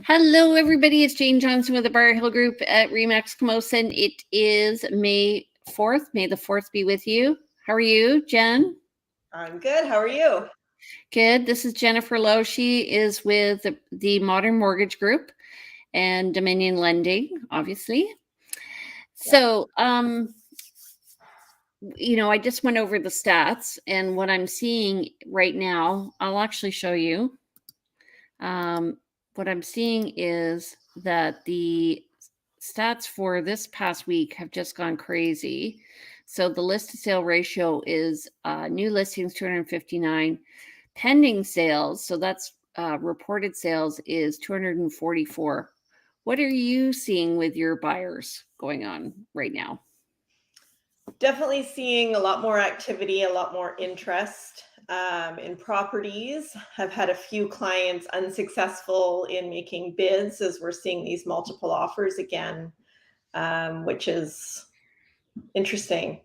Hello, everybody. It's Jane Johnston with the Bar Hill Group at Remax Camosun. It is May 4th. May the 4th be with you. How are you, Jen? I'm good. How are you? Good. This is Jennifer Lowe. She is with the Modern Mortgage Group and Dominion Lending, obviously. So, I just went over the stats, and what I'm seeing right now, I'll actually show you. What I'm seeing is that the stats for this past week have just gone crazy. So the list to sale ratio is new listings 259, pending sales, so that's reported sales, is 244. What are you seeing with your buyers going on right now? Definitely seeing a lot more activity, a lot more interest in properties. I've had a few clients unsuccessful in making bids as we're seeing these multiple offers again, which is interesting.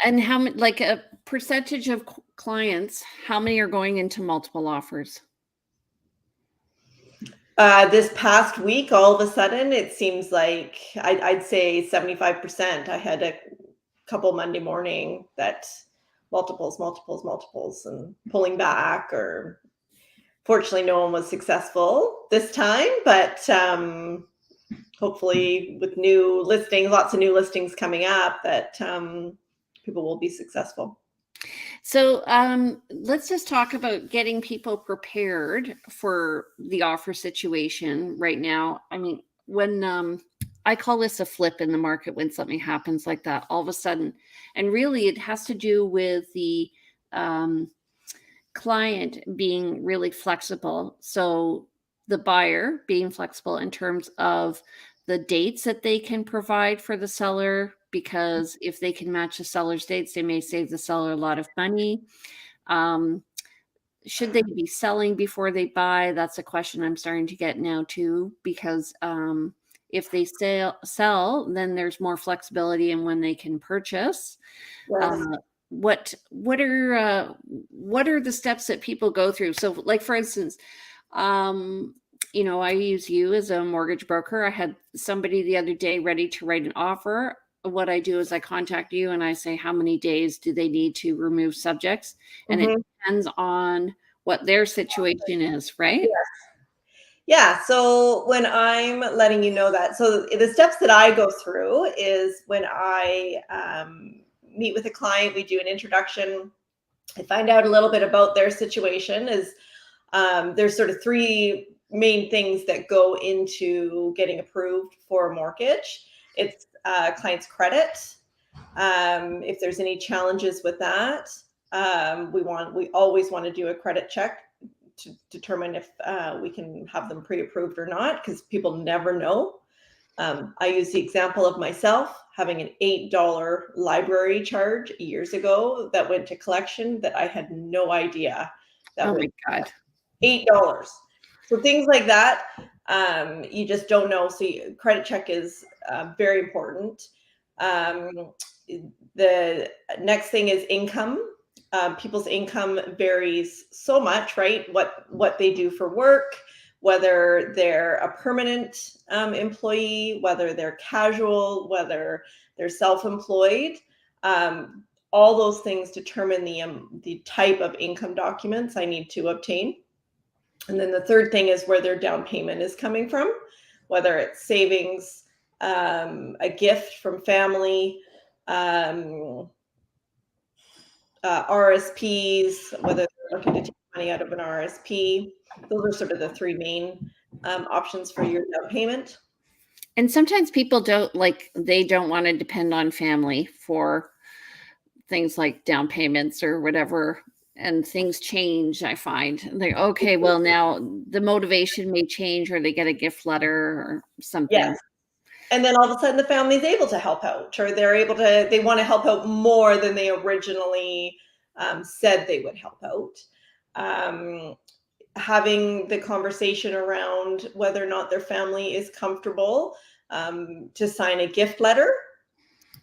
And how many, like a percentage of clients, how many are going into multiple offers? This past week, all of a sudden, it seems like I'd say 75%. I had a couple Monday morning that multiples, and pulling back, or fortunately, no one was successful this time, but hopefully with new listings, lots of new listings coming up, that people will be successful. So let's just talk about getting people prepared for the offer situation right now. I mean, when I call this a flip in the market, when something happens like that all of a sudden, and really it has to do with the client being really flexible. So the buyer being flexible in terms of the dates that they can provide for the seller, because if they can match the seller's dates, they may save the seller a lot of money. Should they be selling before they buy? That's a question I'm starting to get now too, because if they sell, then there's more flexibility in when they can purchase. Yes. What are the steps that people go through? So, like, for instance, I use you as a mortgage broker. I had somebody the other day ready to write an offer. What I do is I contact you and I say, how many days do they need to remove subjects? And it depends on what their situation is, right? Yes. Yeah. So when I'm letting you know that, so the steps that I go through is when I meet with a client, we do an introduction. I find out a little bit about their situation. There's sort of three main things that go into getting approved for a mortgage. It's client's credit. If there's any challenges with that, we always want to do a credit check to determine if we can have them pre-approved or not, because people never know. I use the example of myself having an $8 library charge years ago that went to collection that I had no idea. Oh my God. $8. So things like that, you just don't know. So credit check is very important. The next thing is income. People's income varies so much, right? What they do for work, whether they're a permanent employee, whether they're casual, whether they're self-employed. All those things determine the type of income documents I need to obtain. And then the third thing is where their down payment is coming from, whether it's savings, a gift from family, RSPs, whether they're looking to take money out of an RSP. Those are sort of the three main options for your down payment. And sometimes people don't want to depend on family for things like down payments or whatever. and things change, I find. Like, okay, well, now the motivation may change, or they get a gift letter or Yes. something. And then all of a sudden the family's able to help out, or they want to help out more than they originally said they would help out. Having the conversation around whether or not their family is comfortable to sign a gift letter,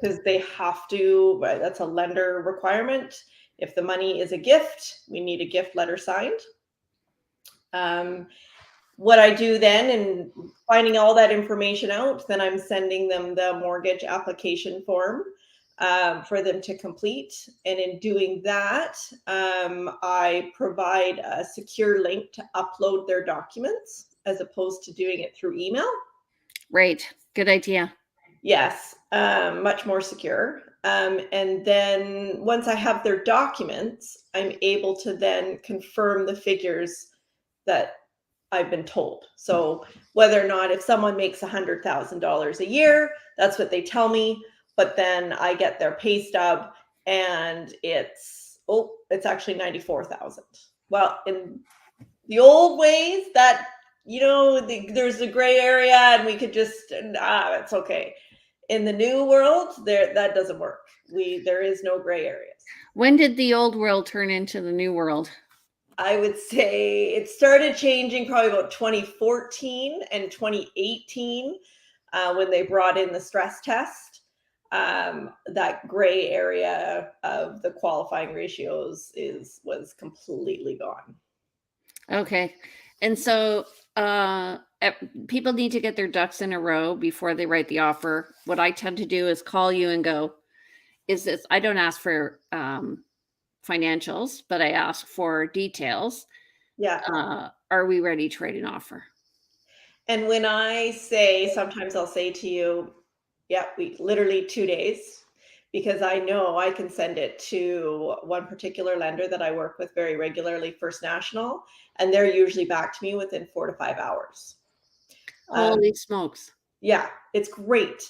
because they have to, right, that's a lender requirement. If the money is a gift, we need a gift letter signed. What I do then, and finding all that information out, then I'm sending them the mortgage application form for them to complete. And in doing that, I provide a secure link to upload their documents as opposed to doing it through email. Right. Good idea. Yes, much more secure. And then once I have their documents, I'm able to then confirm the figures that I've been told. So whether or not, if someone makes $100,000 a year, that's what they tell me. But then I get their pay stub and it's actually 94,000. Well, in the old ways, that, there's a gray area and we could just, it's okay. In the new world, that doesn't work. There is no gray areas. When did the old world turn into the new world? I would say it started changing probably about 2014 and 2018 when they brought in the stress test. That gray area of the qualifying ratios was completely gone. Okay. And so people need to get their ducks in a row before they write the offer. What I tend to do is call you and go, I don't ask for financials, but I ask for details. Yeah. Are we ready to write an offer? And when I say, sometimes I'll say to you, yeah, we literally 2 days, because I know I can send it to one particular lender that I work with very regularly, First National, and they're usually back to me within 4 to 5 hours. Holy smokes. Yeah, it's great.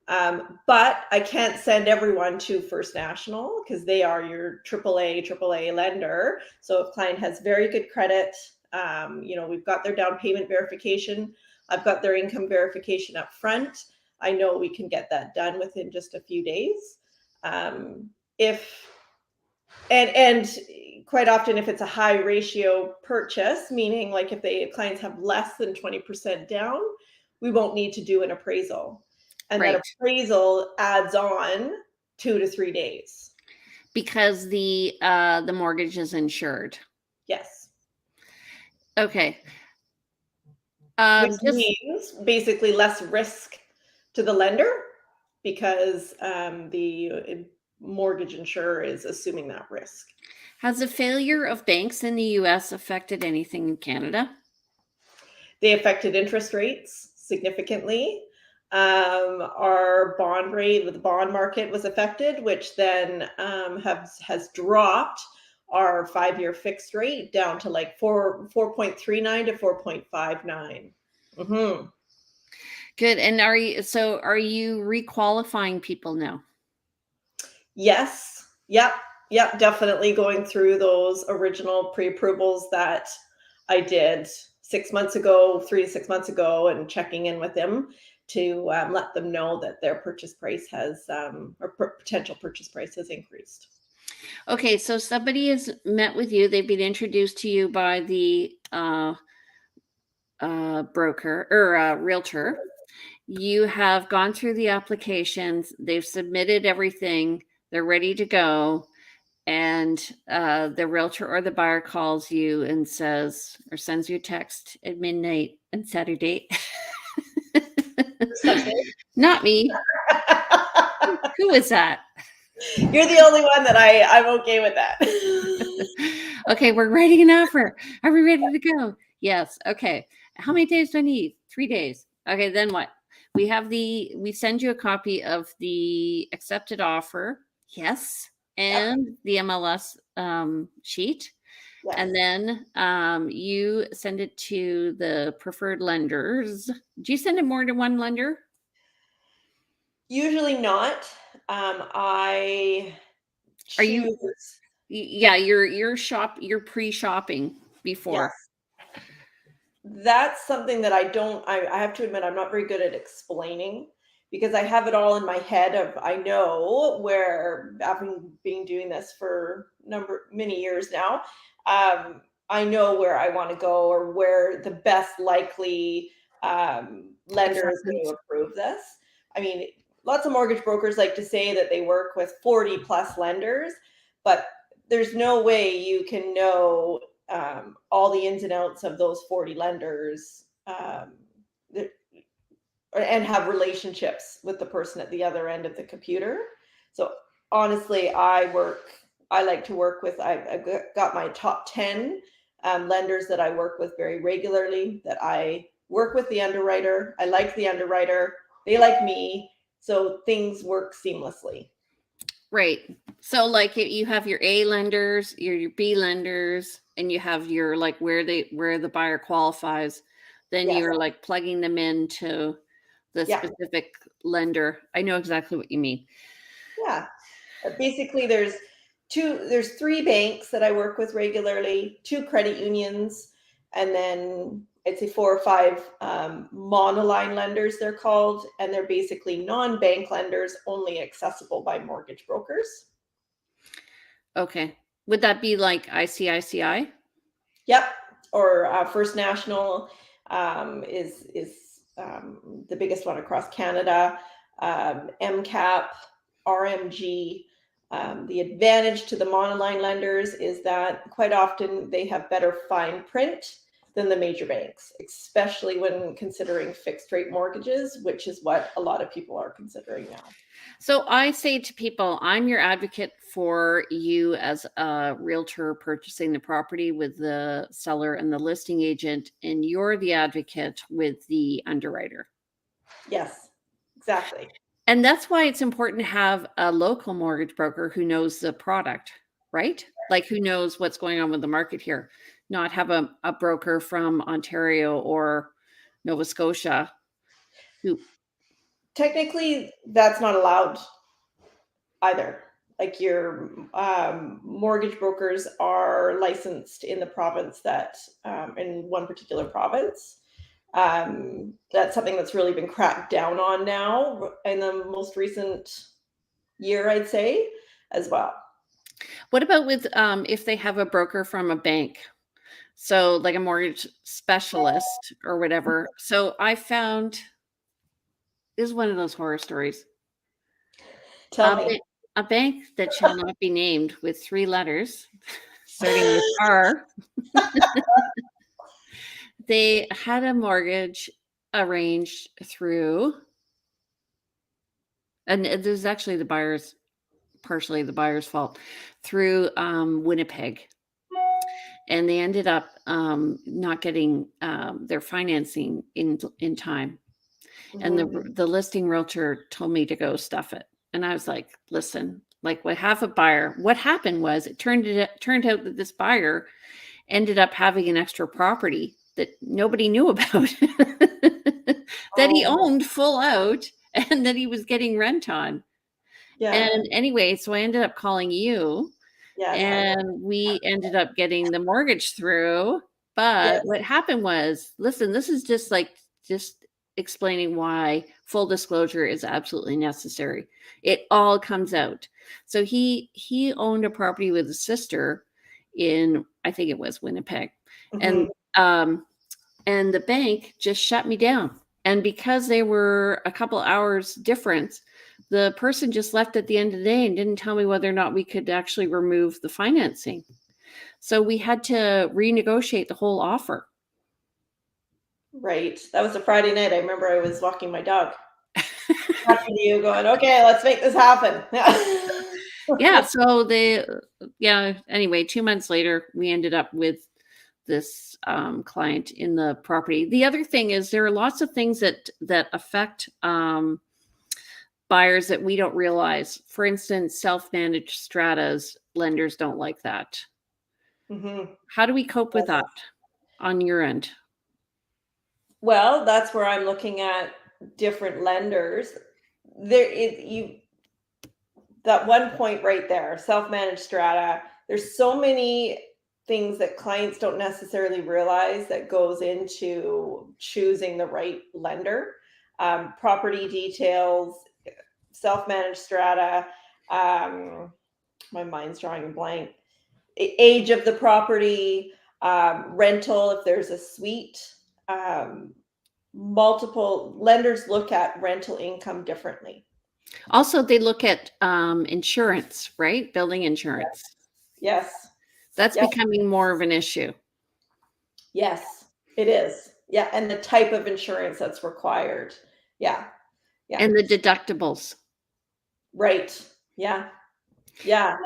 But I can't send everyone to First National because they are your AAA lender. So if client has very good credit, we've got their down payment verification, I've got their income verification up front, I know we can get that done within just a few days. If and quite often, if it's a high ratio purchase, meaning like if clients have less than 20% down, we won't need to do an appraisal. And Right. that appraisal adds on 2 to 3 days. Because the mortgage is insured. Yes. Okay. Which means basically less risk to the lender because the mortgage insurer is assuming that risk. Has the failure of banks in the US affected anything in Canada? They affected interest rates significantly. Our bond rate, the bond market was affected, which then has dropped our 5-year fixed rate down to like 4.39 to 4.59. Mm-hmm. Good. And are you requalifying people now? Yes. Yep. Definitely going through those original pre-approvals that I did 6 months ago, 3 to 6 months ago, and checking in with them to let them know that their purchase price has, potential purchase price has increased. Okay, so somebody has met with you. They've been introduced to you by the broker or realtor. You have gone through the applications. They've submitted everything. They're ready to go. And the realtor or the buyer calls you and says, or sends you a text at midnight on Saturday. Not me. Who is that? You're the only one that I'm okay with that. Okay, we're writing an offer. Are we ready to go? Yes. Okay. How many days do I need? 3 days. Okay, then what? We send you a copy of the accepted offer. Yes. And the MLS sheet. Yes. And then you send it to the preferred lenders. Do you send it more to one lender? Usually not. I choose. Yeah, you're pre-shopping Yes. before. That's something that I have to admit I'm not very good at explaining because I have it all in my head of I know where having been doing this for many years now, I know where I want to go or where the best likely lender is going Acceptance. to approve this. I mean, lots of mortgage brokers like to say that they work with 40 plus lenders, but there's no way you can know all the ins and outs of those 40 lenders that, and have relationships with the person at the other end of the computer. So honestly, I like to work with, I've got my top 10 lenders that I work with very regularly, that I work with the underwriter. I like the underwriter. They like me. So things work seamlessly. Right. So like you have your A lenders, your B lenders, and you have your like where the buyer qualifies, then Yes. you're like plugging them into the Yeah. specific lender. I know exactly what you mean. Yeah. Basically, there's three banks that I work with regularly, two credit unions, and then I'd say four or five monoline lenders they're called, and they're basically non-bank lenders only accessible by mortgage brokers. Okay. Would that be like ICICI? Yep. Or First National is the biggest one across Canada. MCAP, RMG. The advantage to the monoline lenders is that quite often they have better fine print than the major banks, especially when considering fixed rate mortgages, which is what a lot of people are considering now. So I say to people, I'm your advocate for you as a realtor purchasing the property with the seller and the listing agent, and you're the advocate with the underwriter. Yes, exactly. And that's why it's important to have a local mortgage broker who knows the product, right? Like who knows what's going on with the market here, not have a broker from Ontario or Nova Scotia who, Technically, that's not allowed either. Like your mortgage brokers are licensed in the province that, in one particular province. That's something that's really been cracked down on now in the most recent year, I'd say, as well. what about with if they have a broker from a bank? So like a mortgage specialist or whatever. So I found this is one of those horror stories. Tell A, me. a bank that shall not be named with three letters, starting with R. They had a mortgage arranged through, and this is actually partially the buyer's fault, through Winnipeg. And they ended up not getting their financing in time. And Mhm. the listing realtor told me to go stuff it. And I was like, listen, like what half a buyer, what happened was it turned out that this buyer ended up having an extra property that nobody knew about that he Oh, owned full out and that he was getting rent on. yeah. And anyway, so I ended up calling you Yes. and we ended up getting the mortgage through. But Yes. what happened was, listen, this is just explaining why full disclosure is absolutely necessary. It all comes out. So he owned a property with his sister in, I think it was Winnipeg. Mhm. And and the bank just shut me down. And because they were a couple hours difference, the person just left at the end of the day and didn't tell me whether or not we could actually remove the financing. So we had to renegotiate the whole offer. Right. That was a Friday night. I remember I was walking my dog. Talking to you, going, "Okay, let's make this happen." Yeah, so anyway, 2 months later, we ended up with this client in the property. The other thing is there are lots of things that affect buyers that we don't realize. For instance, self-managed stratas, lenders don't like that. Mhm. How do we cope with Yes. that on your end? Well, that's where I'm looking at different lenders. There, it, you that one point right there, self-managed strata. there's so many things that clients don't necessarily realize that goes into choosing the right lender. Property details, self-managed strata, my mind's drawing a blank, age of the property, rental, if there's a suite. Multiple lenders look at rental income differently. Also, they look at insurance, right? Building insurance. Yes. That's Yes. becoming more of an issue. Yes, it is. Yeah, and the type of insurance that's required. Yeah. Yeah. And the deductibles. Right. Yeah. Yeah.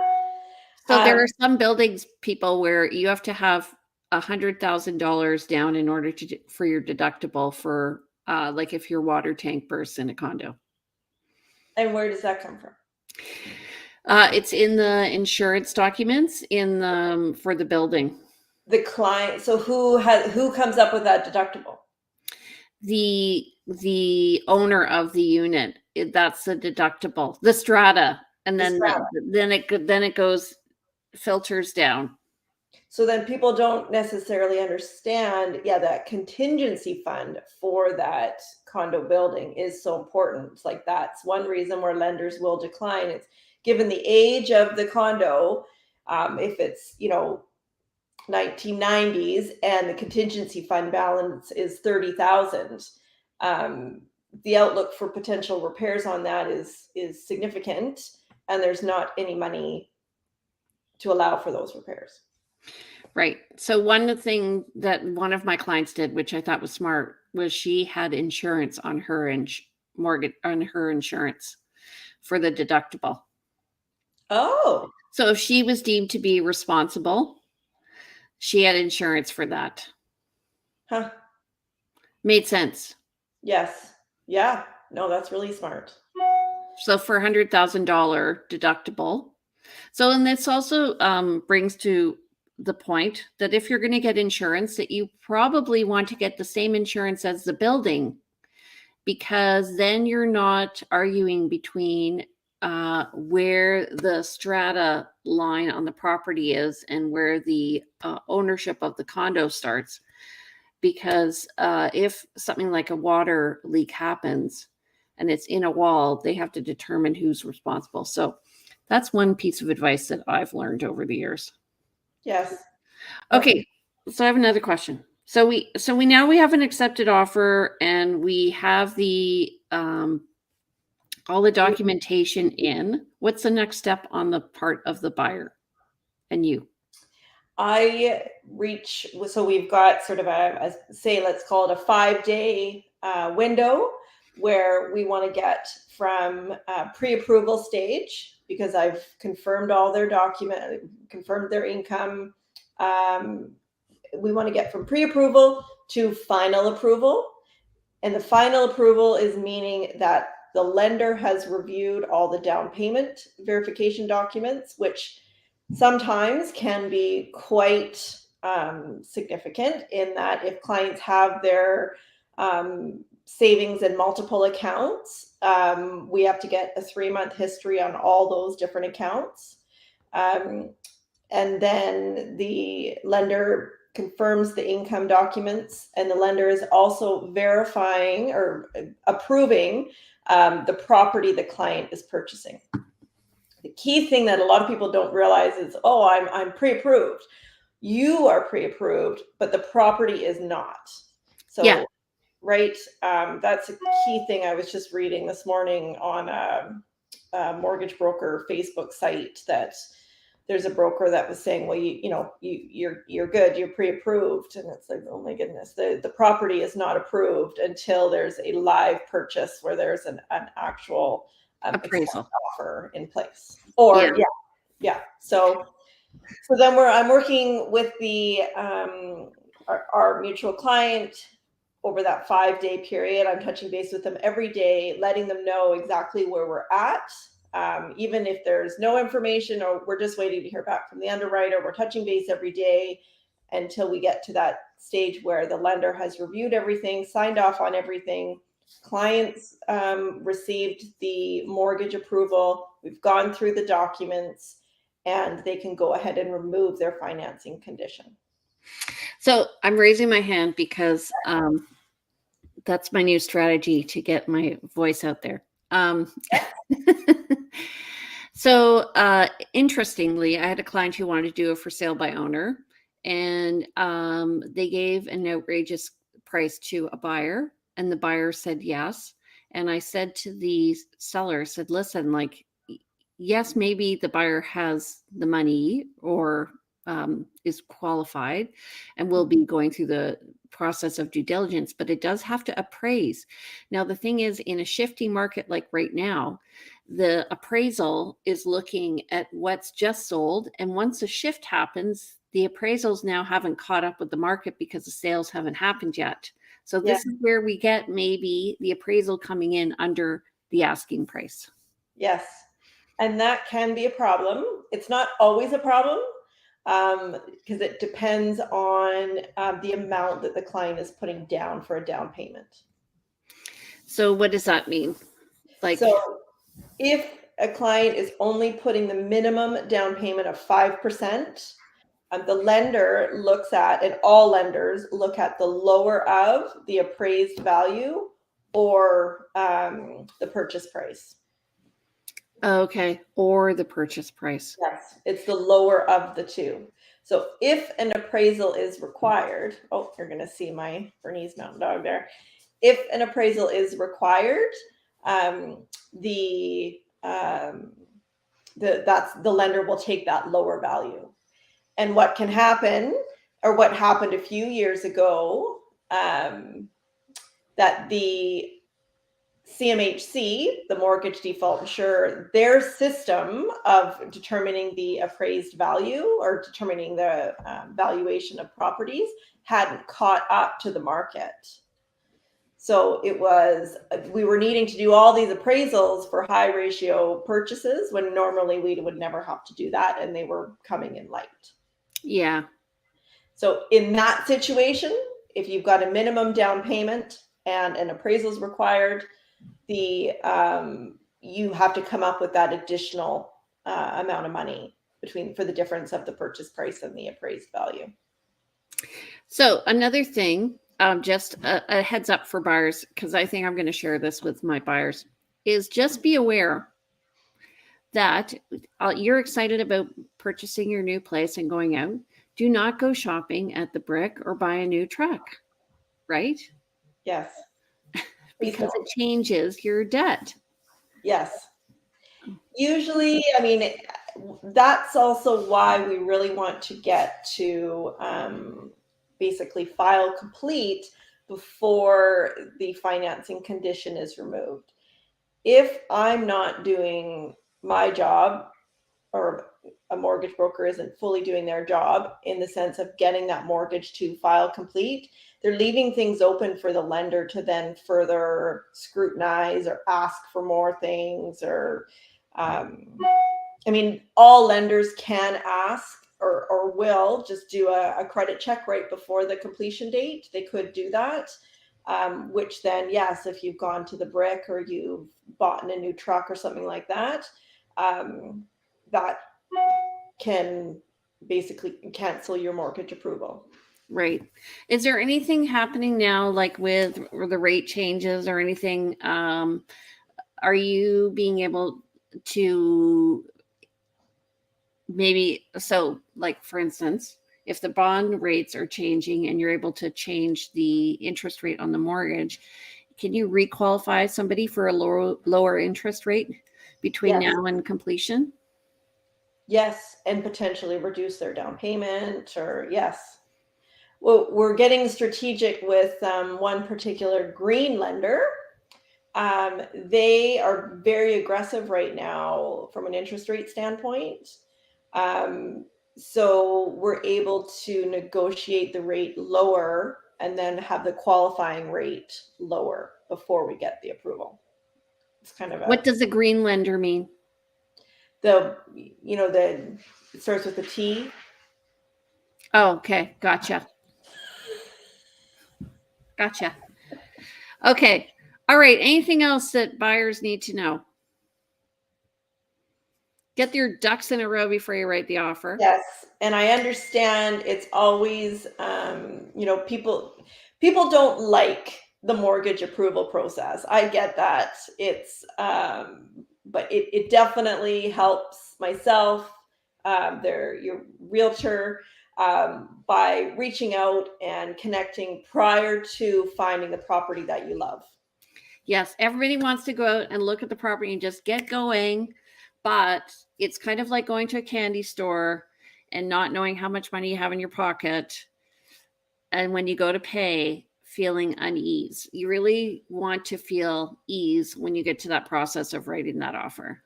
So there are some buildings, people, where you have to have $100,000 down in order for your deductible for like if your water tank bursts in a condo. And where does that come from? It's in the insurance documents for the building. The client. So who comes up with that deductible? The owner of the unit. That's the deductible, the strata, and then it goes filters down. So then people don't necessarily understand, that contingency fund for that condo building is so important. It's like that's one reason where lenders will decline. It's given the age of the condo, if it's 1990s and the contingency fund balance is 30,000, the outlook for potential repairs on that is significant, and there's not any money to allow for those repairs. Right. So one thing that one of my clients did, which I thought was smart, was she had insurance on her mortgage, on her insurance for the deductible. Oh. So if she was deemed to be responsible, she had insurance for that. Huh. Made sense. Yes. Yeah. No, that's really smart. So for $100,000 deductible. So, and this also brings to the point that if you're going to get insurance, that you probably want to get the same insurance as the building, because then you're not arguing between where the strata line on the property is and where the ownership of the condo starts. Because if something like a water leak happens and it's in a wall, they have to determine who's responsible. So that's one piece of advice that I've learned over the years. Yes. Okay. So I have another question. So we now we have an accepted offer, and we have the all the documentation in. What's the next step on the part of the buyer and you? So we've got sort of let's call it a 5-day window where we want to get from pre-approval stage, because I've confirmed all their confirmed their income. We want to get from pre-approval to final approval. And the final approval is meaning that the lender has reviewed all the down payment verification documents, which sometimes can be quite significant, in that if clients have their savings in multiple accounts, we have to get a 3-month history on all those different accounts. And then the lender confirms the income documents, and the lender is also verifying or approving the property the client is purchasing. The key thing that a lot of people don't realize is, I'm pre-approved. You are pre-approved, but the property is not. So, yeah. Right. That's a key thing. I was just reading this morning on a mortgage broker Facebook site that there's a broker that was saying, well, you're good, you're pre-approved. And it's like, oh my goodness, the property is not approved until there's a live purchase where there's an actual appraisal offer in place. Or yeah. So then I'm working with the our mutual client over that 5-day period. I'm touching base with them every day, letting them know exactly where we're at. Even if there's no information or we're just waiting to hear back from the underwriter, we're touching base every day until we get to that stage where the lender has reviewed everything, signed off on everything. Clients received the mortgage approval. We've gone through the documents, and they can go ahead and remove their financing condition. So I'm raising my hand because that's my new strategy to get my voice out there. So interestingly, I had a client who wanted to do a for sale by owner, and they gave an outrageous price to a buyer, and the buyer said yes. And I said to the seller, said, listen, like, yes, maybe the buyer has the money or is qualified and will be going through the process of due diligence, but it does have to appraise. Now, the thing is, in a shifting market like right now, the appraisal is looking at what's just sold. And once a shift happens, the appraisals now haven't caught up with the market because the sales haven't happened yet. So Yeah. this is where we get maybe the appraisal coming in under the asking price. Yes. And that can be a problem. It's not always a problem because it depends on the amount that the client is putting down for a down payment. So what does that mean? Like, so if a client is only putting the minimum down payment of 5%, the lender looks at, and all lenders look at the lower of the appraised value or the purchase price. okay, or the purchase price. Yes, it's the lower of the two. So if an appraisal is required, oh, you're going to see my Bernese Mountain Dog there. If an appraisal is required, the lender will take that lower value. And what can happen, or what happened a few years ago, that the CMHC, the mortgage default insurer, their system of determining the appraised value or determining the valuation of properties hadn't caught up to the market. So we were needing to do all these appraisals for high ratio purchases when normally we would never have to do that, and they were coming in light. Yeah. So in that situation, if you've got a minimum down payment and an appraisal is required, you have to come up with that additional amount of money for the difference of the purchase price and the appraised value. So another thing, just a heads up for buyers, because I think I'm going to share this with my buyers, is just be aware that you're excited about purchasing your new place and going out. Do not go shopping at the Brick or buy a new truck, right? Yes. Because it changes your debt. Yes. Usually, I mean, that's also why we really want to get to basically file complete before the financing condition is removed. If I'm not doing my job, or a mortgage broker isn't fully doing their job in the sense of getting that mortgage to file complete, they're leaving things open for the lender to then further scrutinize or ask for more things. Or I mean, all lenders can ask or will just do a credit check right before the completion date. They could do that, which then, yes, if you've gone to the Brick or you've bought a new truck or something like that, that can basically cancel your mortgage approval. Right. Is there anything happening now, like with the rate changes or anything? Are you being able to maybe, so like for instance, if the bond rates are changing and you're able to change the interest rate on the mortgage, can you requalify somebody for a lower interest rate between Yes. now and completion? Yes, and potentially reduce their down payment, or yes. Well, we're getting strategic with one particular green lender. They are very aggressive right now from an interest rate standpoint. So we're able to negotiate the rate lower and then have the qualifying rate lower before we get the approval. It's kind of What does a green lender mean? it starts with a T. Oh, okay. Gotcha. Gotcha. Okay. All right. Anything else that buyers need to know? Get your ducks in a row before you write the offer. Yes, and I understand it's always, people don't like the mortgage approval process. I get that. But it definitely helps myself, your realtor, by reaching out and connecting prior to finding the property that you love. Yes, everybody wants to go out and look at the property and just get going, but it's kind of like going to a candy store and not knowing how much money you have in your pocket. And when you go to pay, feeling unease. You really want to feel ease when you get to that process of writing that offer.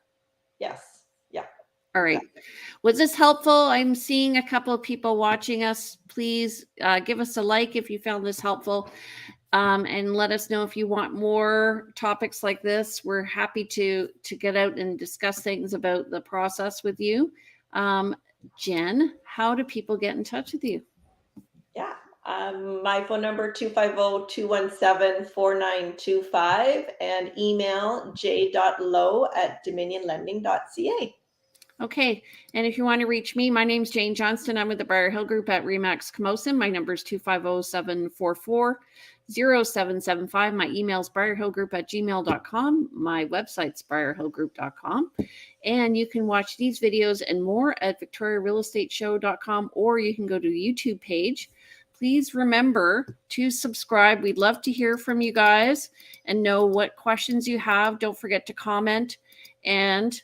Yes. Yeah. All right. Exactly. Was this helpful? I'm seeing a couple of people watching us. Please give us a like if you found this helpful. And let us know if you want more topics like this. We're happy to get out and discuss things about the process with you. Jen, how do people get in touch with you? Yeah. My phone number 250-217-4925 and email j.lowe@dominionlending.ca. Okay. And if you want to reach me, my name's Jane Johnston. I'm with the Briar Hill Group at Remax Camosun. My number is 250-744-0775. My email is briarhillgroup@gmail.com. My website's briarhillgroup.com. And you can watch these videos and more at victoriarealestateshow.com, or you can go to the YouTube page. Please remember to subscribe. We'd love to hear from you guys and know what questions you have. Don't forget to comment and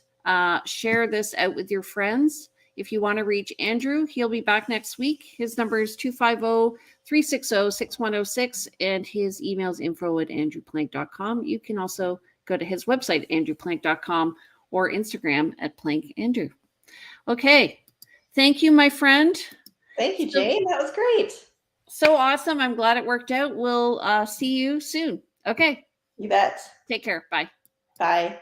share this out with your friends. If you want to reach Andrew, he'll be back next week. His number is 250-360-6106, and his email is info@andrewplank.com. You can also go to his website, andrewplank.com, or Instagram @plankandrew. Okay. Thank you, my friend. Thank you, Jane. That was great. So awesome. I'm glad it worked out. We'll see you soon. Okay. You bet. Take care. Bye. Bye.